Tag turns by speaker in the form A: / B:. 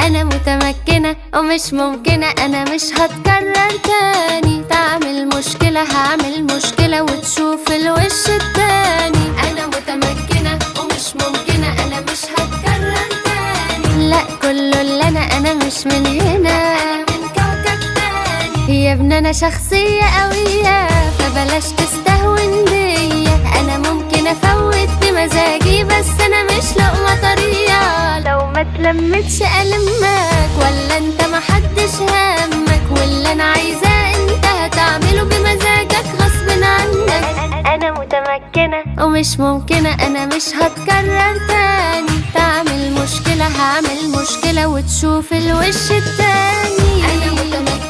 A: انا متمكنة ومش ممكنة، انا مش هتكرر تاني. تعمل مشكلة هعمل مشكلة وتشوف الوش التاني. انا متمكنة ومش ممكنة، انا مش هتكرر تاني. لا كله اللي انا مش من هنا، انا من كوكب تاني. يا ابني انا شخصية قوية فبلاش تستهون بيا. انا ممكن افوت بمزاجي بس انا مش لقمة طرية. لو ما تلمتش ألمك ولا انت محدش همك، واللي انا عايزاه انت هتعمله بمزاجك غصب عنك. انا متمكنة ومش ممكنة، انا مش هتكرر تاني. تعمل مشكلة هعمل مشكلة وتشوف الوش التاني. انا متمكنة